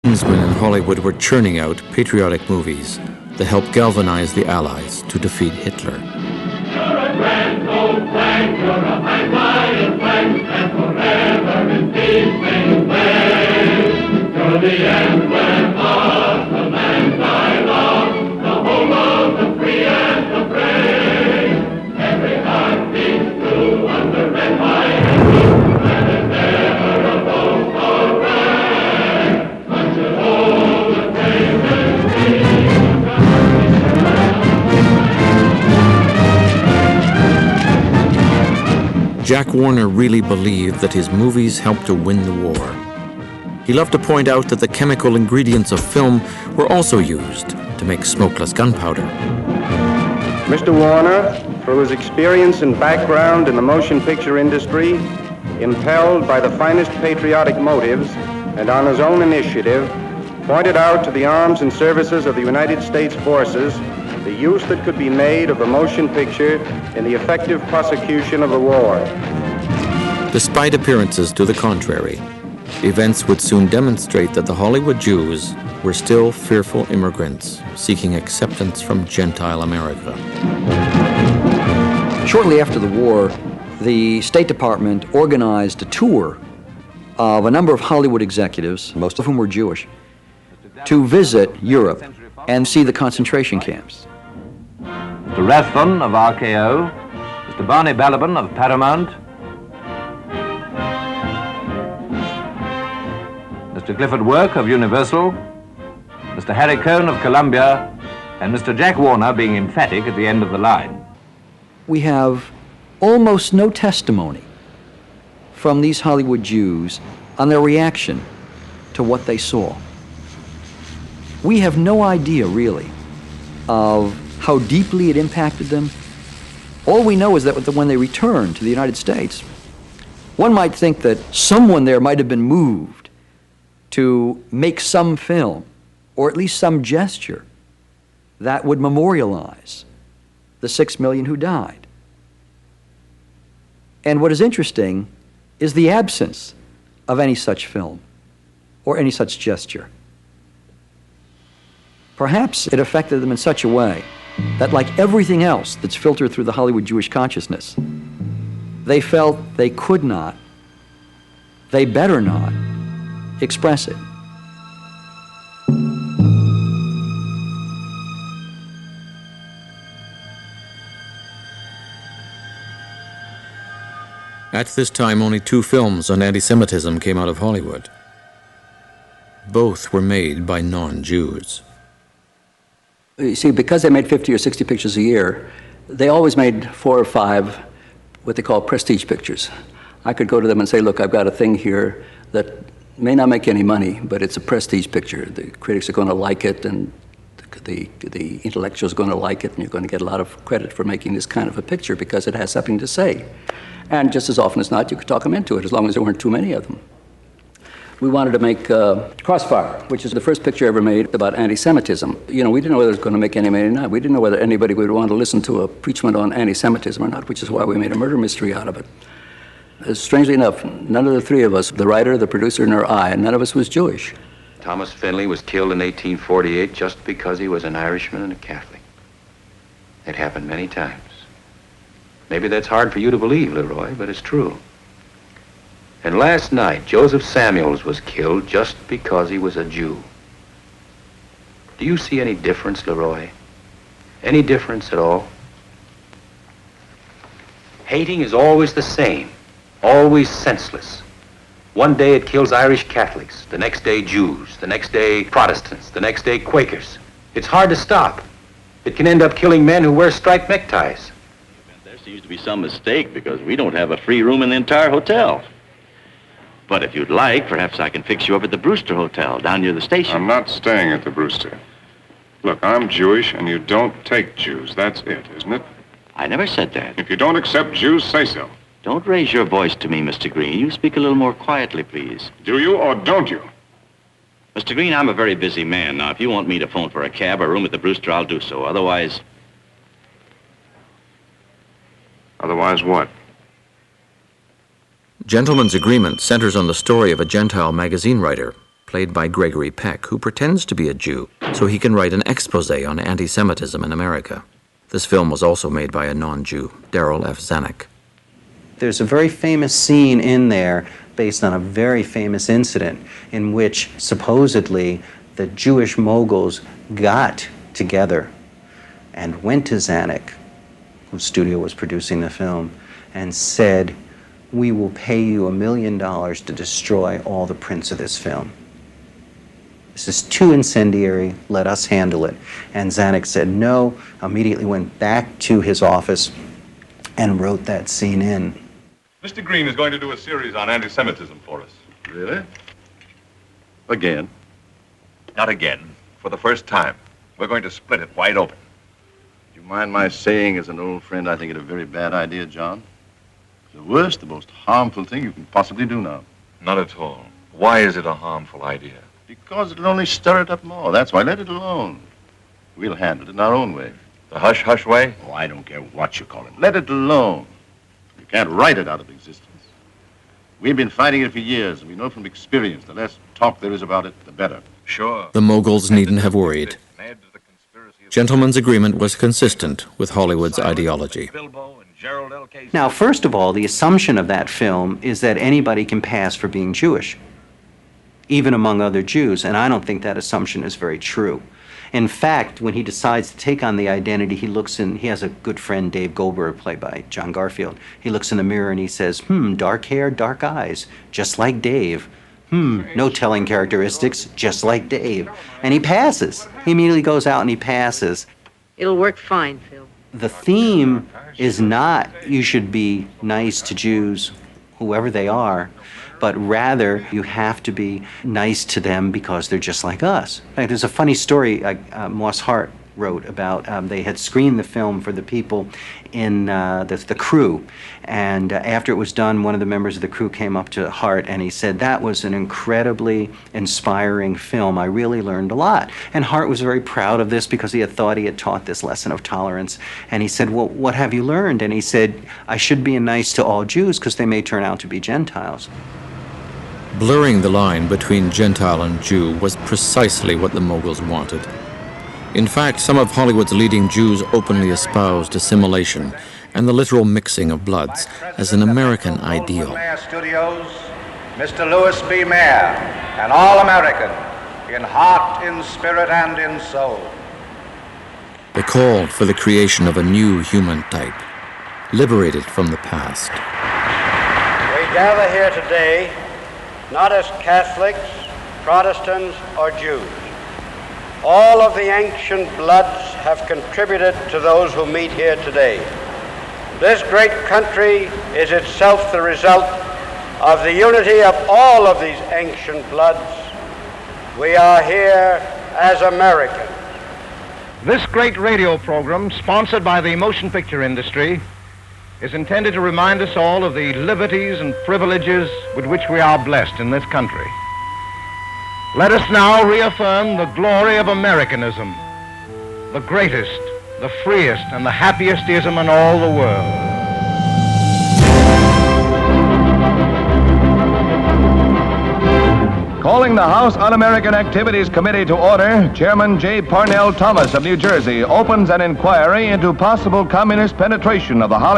Kinsmen in Hollywood were churning out patriotic movies that helped galvanize the Allies to defeat Hitler. You're a grand old flag, you're a high-flying flag, and forever in peace may you wave. You're the emblem of the land I love, the home of the free and the brave. Every heart beats true under red, white, and blue, and there's never a boast or brag. But you hold the sacred sea. Jack Warner really believed that his movies helped to win the war. He loved to point out that the chemical ingredients of film were also used to make smokeless gunpowder. Mr. Warner, through his experience and background in the motion picture industry, impelled by the finest patriotic motives, and on his own initiative, pointed out to the arms and services of the United States forces the use that could be made of the motion picture in the effective prosecution of the war. Despite appearances to the contrary, events would soon demonstrate that the Hollywood Jews were still fearful immigrants seeking acceptance from Gentile America. Shortly after the war, the State Department organized a tour of a number of Hollywood executives, most of whom were Jewish, to visit Europe and see the concentration camps. Mr. Rathbun of RKO, Mr. Barney Balaban of Paramount, Mr. Clifford Work of Universal, Mr. Harry Cohn of Columbia, and Mr. Jack Warner being emphatic at the end of the line. We have almost no testimony from these Hollywood Jews on their reaction to what they saw. We have no idea, really, of how deeply it impacted them. All we know is that when they returned to the United States, one might think that someone there might have been moved to make some film, or at least some gesture, that would memorialize the 6 million who died. And what is interesting is the absence of any such film or any such gesture. Perhaps it affected them in such a way that, like everything else that's filtered through the Hollywood Jewish consciousness, they felt they could not, they better not, express it. At this time, only 2 films on anti-Semitism came out of Hollywood. Both were made by non-Jews. You see, because they made 50 or 60 pictures a year, they always made 4 or 5 what they call prestige pictures. I could go to them and say, look, I've got a thing here that may not make any money, but it's a prestige picture. The critics are going to like it, and the intellectuals are going to like it, and you're going to get a lot of credit for making this kind of a picture because it has something to say. And just as often as not, you could talk them into it, as long as there weren't too many of them. We wanted to make Crossfire, which is the first picture ever made about anti-Semitism. You know, we didn't know whether it was going to make any money or not. We didn't know whether anybody would want to listen to a preachment on anti-Semitism or not, which is why we made a murder mystery out of it. Strangely enough, none of the 3 of us, the writer, the producer, nor I, none of us was Jewish. Thomas Finley was killed in 1848 just because he was an Irishman and a Catholic. It happened many times. Maybe that's hard for you to believe, Leroy, but it's true. And last night, Joseph Samuels was killed just because he was a Jew. Do you see any difference, Leroy? Any difference at all? Hating is always the same, always senseless. One day it kills Irish Catholics, the next day Jews, the next day Protestants, the next day Quakers. It's hard to stop. It can end up killing men who wear striped neckties. There seems to be some mistake because we don't have a free room in the entire hotel. But if you'd like, perhaps I can fix you up at the Brewster Hotel down near the station. I'm not staying at the Brewster. Look, I'm Jewish and you don't take Jews. That's it, isn't it? I never said that. If you don't accept Jews, say so. Don't raise your voice to me, Mr. Green. You speak a little more quietly, please. Do you or don't you? Mr. Green, I'm a very busy man. Now, if you want me to phone for a cab or room at the Brewster, I'll do so. Otherwise... Otherwise what? Gentleman's Agreement centers on the story of a Gentile magazine writer, played by Gregory Peck, who pretends to be a Jew so he can write an expose on anti-Semitism in America. This film was also made by a non-Jew, Darryl F. Zanuck. There's a very famous scene in there based on a very famous incident in which supposedly the Jewish moguls got together and went to Zanuck, whose studio was producing the film, and said, "We will pay you $1 million to destroy all the prints of this film. This is too incendiary, let us handle it." And Zanuck said no, immediately went back to his office and wrote that scene in. Mr. Green is going to do a series on anti-Semitism for us. Really? Again? Not again, for the first time. We're going to split it wide open. Do you mind my saying, as an old friend, I think it a very bad idea, John? The worst, the most harmful thing you can possibly do now. Not at all. Why is it a harmful idea? Because it'll only stir it up more. That's why. Let it alone. We'll handle it in our own way. The hush-hush way? Oh, I don't care what you call it. Let it alone. You can't write it out of existence. We've been fighting it for years, and we know from experience the less talk there is about it, the better. Sure. The moguls needn't have worried. Gentleman's Agreement was consistent with Hollywood's ideology. Now, first of all, the assumption of that film is that anybody can pass for being Jewish, even among other Jews, and I don't think that assumption is very true. In fact, when he decides to take on the identity, he has a good friend, Dave Goldberg, played by John Garfield. He looks in the mirror and he says, dark hair, dark eyes, just like Dave. No telling characteristics, just like Dave. And he passes. He immediately goes out and he passes. It'll work fine, Phil. The theme is not you should be nice to Jews, whoever they are, but rather you have to be nice to them because they're just like us. In fact, there's a funny story Moss Hart wrote about, they had screened the film for the people in the crew, and after it was done, one of the members of the crew came up to Hart and he said, "That was an incredibly inspiring film. I really learned a lot." And Hart was very proud of this because he had thought he had taught this lesson of tolerance. And he said, "Well, what have you learned?" And he said, "I should be nice to all Jews because they may turn out to be Gentiles." Blurring the line between Gentile and Jew was precisely what the moguls wanted. In fact, some of Hollywood's leading Jews openly espoused assimilation and the literal mixing of bloods as an American ideal. Studios, Mr. Louis B. Mayer, an all-American in heart, in spirit, and in soul. They called for the creation of a new human type, liberated from the past. We gather here today not as Catholics, Protestants, or Jews. All of the ancient bloods have contributed to those who meet here today. This great country is itself the result of the unity of all of these ancient bloods. We are here as Americans. This great radio program, sponsored by the motion picture industry, is intended to remind us all of the liberties and privileges with which we are blessed in this country. Let us now reaffirm the glory of Americanism, the greatest, the freest, and the happiest ism in all the world. Calling the House Un-American Activities Committee to order, Chairman J. Parnell Thomas of New Jersey opens an inquiry into possible communist penetration of the Hollywood